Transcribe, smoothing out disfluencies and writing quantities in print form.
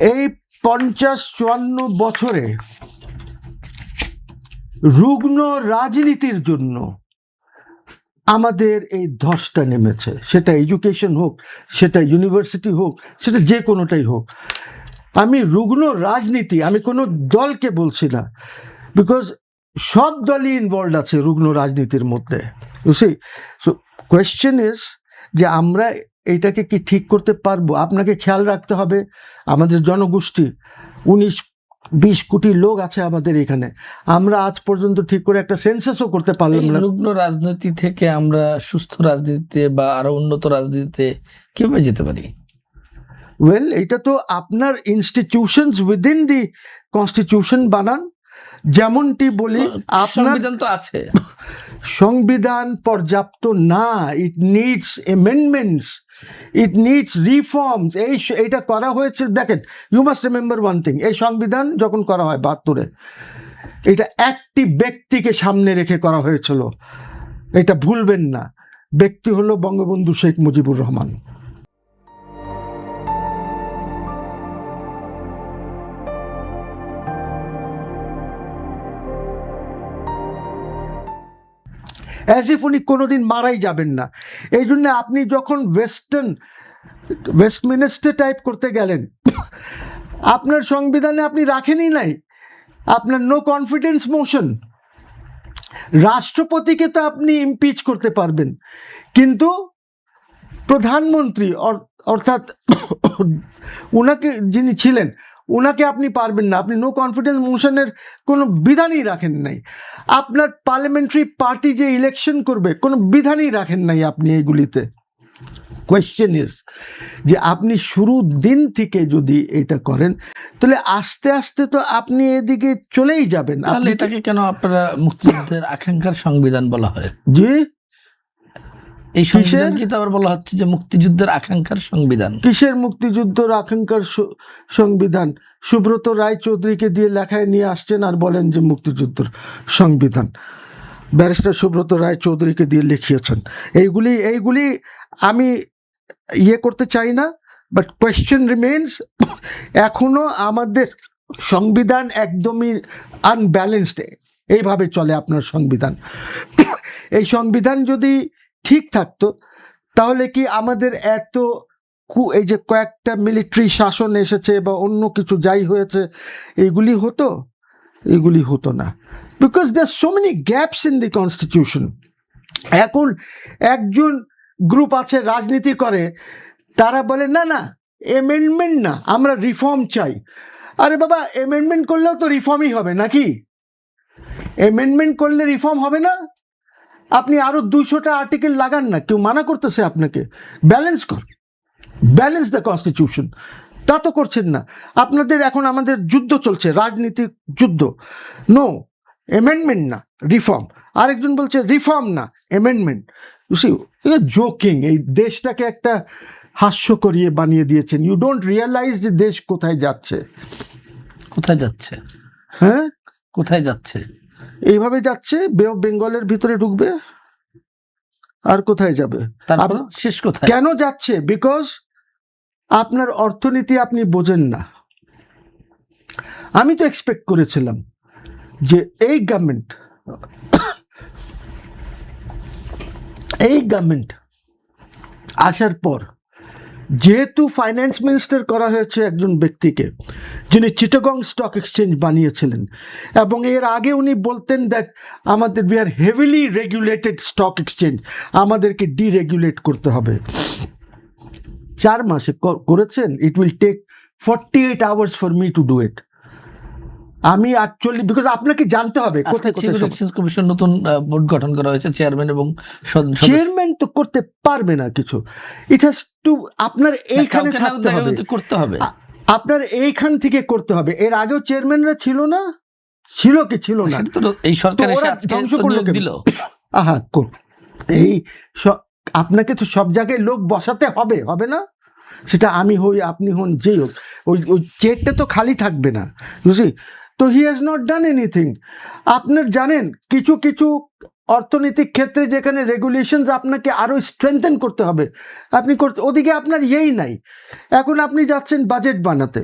এই ৫০-৫৪ বছরে রুগ্ন রাজনীতির জন্য আমাদের এই ধসটা নেমেছে, সেটা এডুকেশন হোক, সেটা ইউনিভার্সিটি হোক, সেটা যে কোনোটাই হোক। আমি রুগ্ন রাজনীতি, আমি কোনো দলকে বলছি না, বিকজ সব দলই ইনভলভ আছে রুগ্ন রাজনীতির মধ্যে। বুঝছি? সো কোয়েশ্চেন ইজ যে আমরা এইটাকে কি ঠিক করতে পারবো? আপনাকে খেয়াল রাখতে হবে আমাদের জনগোষ্ঠী ১৯-২০ কোটি লোক আছে আমাদের এখানে, আমরা আজ পর্যন্ত ঠিক করে একটা সেন্সাসও করতে পারলাম না। রুগ্ন রাজনীতি থেকে আমরা সুস্থ রাজনীতিতে বা আরো উন্নত রাজনীতিতে কিভাবে যেতে পারি? ওয়েল, এটা তো আপনার ইনস্টিটিউশনস উইদিন দি কনস্টিটিউশন বানান। যেমনটি বলি, আপনার সংবিধান তো আছে। সংবিধান পর্যাপ্ত না, it needs amendments, it needs reforms. এইটা করা হয়েছে, দেখেন, you must remember one thing, এই সংবিধান যখন করা হয় ৭২-এ, এটা একটি ব্যক্তিকে সামনে রেখে করা হয়েছিল, এটা ভুলবেন না। ব্যক্তি হলো বঙ্গবন্ধু শেখ মুজিবুর রহমান। অ্যাজ ইফ উনি কোনোদিন মারাই যাবেন না। এই জন্য আপনি যখন ওয়েস্টমিনিস্টার টাইপ করতে গেলেন, আপনার সংবিধানে আপনি রাখেনই নাই আপনার নো কনফিডেন্স মোশন। রাষ্ট্রপতিকে তো আপনি ইমপিচ করতে পারবেন, কিন্তু প্রধানমন্ত্রী অর্থাৎ উনাকে যিনি ছিলেন, উনাকে আপনি পারবেন না। আপনি নো কনফিডেন্স মোশনের কোনো বিধানই রাখেন নাই। আপনার পার্লামেন্টারি পার্টি যে ইলেকশন করবে, কোনো বিধানই রাখেন নাই আপনি এইগুলিতে। কোয়েশ্চেন ইজ যে আপনি শুরু দিন থেকে যদি এটা করেন, তাহলে আস্তে আস্তে তো আপনি এদিকে চলেই যাবেন। তাহলে এটাকে কেন আপনারা মুক্তিযুদ্ধের আকাঙ্ক্ষার সংবিধান বলা হয়? জি, এই সংবিধান কি তো আবার বলা হচ্ছে যে মুক্তিযুদ্ধের আকাঙ্ক্ষার সংবিধান? কিসের মুক্তিযুদ্ধের আকাঙ্ক্ষার সংবিধান? সুব্রত রায় চৌধুরীকে দিয়ে লেখায় নিয়ে আসছেন আর বলেন যে মুক্তিযুদ্ধের সংবিধান। ব্যারিস্টার সুব্রত রায় চৌধুরীকে দিয়ে লিখিয়েছেন। এইগুলি আমি করতে চাই না, বাট কোয়েশ্চেন রিমেইনস, এখনো আমাদের সংবিধান একদমই আনব্যালেন্সড। এইভাবে চলে আপনার সংবিধান। এই সংবিধান যদি ঠিক থাকতো, তাহলে কি আমাদের এত এই যে কয়েকটা মিলিটারি শাসন এসেছে বা অন্য কিছু যাই হয়েছে, এইগুলি হতো? এগুলি হতো না, because there so many gaps in the constitution. এখন একজন গ্রুপ আছে রাজনীতি করে, তারা বলে না না অ্যামেন্ডমেন্ট না, আমরা রিফর্ম চাই। আরে বাবা, অ্যামেন্ডমেন্ট করলেও তো রিফর্মই হবে নাকি? অ্যামেন্ডমেন্ট করলে রিফর্ম হবে না? আপনি আরো ২০০টা আর্টিকেল লাগান না, কেউ মানা করতেছে আপনাকে? ব্যালেন্স দ্য কনস্টিটিউশন, তা তো করছেন না আপনাদের। এখন আমাদের যুদ্ধ চলছে, রাজনীতিক যুদ্ধ। নো, অ্যামেন্ডমেন্ট না, রিফর্ম। আরেকজন বলছে রিফর্ম না, অ্যামেন্ডমেন্ট। জোকিং। এই দেশটাকে একটা হাস্য করিয়ে বানিয়ে দিয়েছেন। ইউ ডোন্ট রিয়ালাইজ যে দেশ কোথায় যাচ্ছে। কোথায় যাচ্ছে? হ্যাঁ, কোথায় যাচ্ছে? এইভাবে যাচ্ছে, বে অফ বেঙ্গলের ভিতরে ঢুকবে, আর কোথায় যাবে? তারপর শেষ কোথায়? কেন যাচ্ছে? বিকজ আপনার অর্থনীতি আপনি বোঝেন না। আমি তো এক্সপেক্ট করেছিলাম যে এই গভর্নমেন্ট আসার পর, যেহেতু ফাইন্যান্স মিনিস্টার করা হয়েছে একজন ব্যক্তিকে যিনি চিটাগং স্টক এক্সচেঞ্জ বানিয়েছিলেন, এবং এর আগে উনি বলতেন দ্যাট আমাদের we are heavily regulated stock exchange, আমাদেরকে ডিরেগুলেট করতে হবে। 4 মাসে করেছেন। It will take 48 hours for me to do it. আমি অ্যাকচুয়ালি, বিকজ আপনাকে জানতে হবে কোথায় সিভিল এক্সচেঞ্জ কমিশন নতুন বোর্ড গঠন করা হয়েছে, চেয়ারম্যান এবং চেয়ারম্যান তো করতে পারবে না কিছু। ইট হ্যাজ টু আপনার এইখানে থাকতে হবে, করতে হবে, আপনার এইখান থেকে করতে হবে। এর আগেও চেয়ারম্যানরা ছিল না? ছিল কি ছিল না? এই সরকার এসে আজকে নিয়োগ দিল। এই আপনাকে তো সব জায়গায় লোক বসাতে হবে না? সেটা আমি হই, আপনি হন, যেই হোক, ওই চেয়ারটা তো খালি থাকবে না। বুঝলি? তো he has not done anything. আপনার জানেন, কিছু কিছু অর্থনৈতিক ক্ষেত্রে যেখানে রেগুলেশনস আপনাকে আরো স্ট্রেংথেন করতে হবে, আপনি ওদিকে আপনার নাই। এখন আপনি যাচ্ছেন বাজেট বানাতে,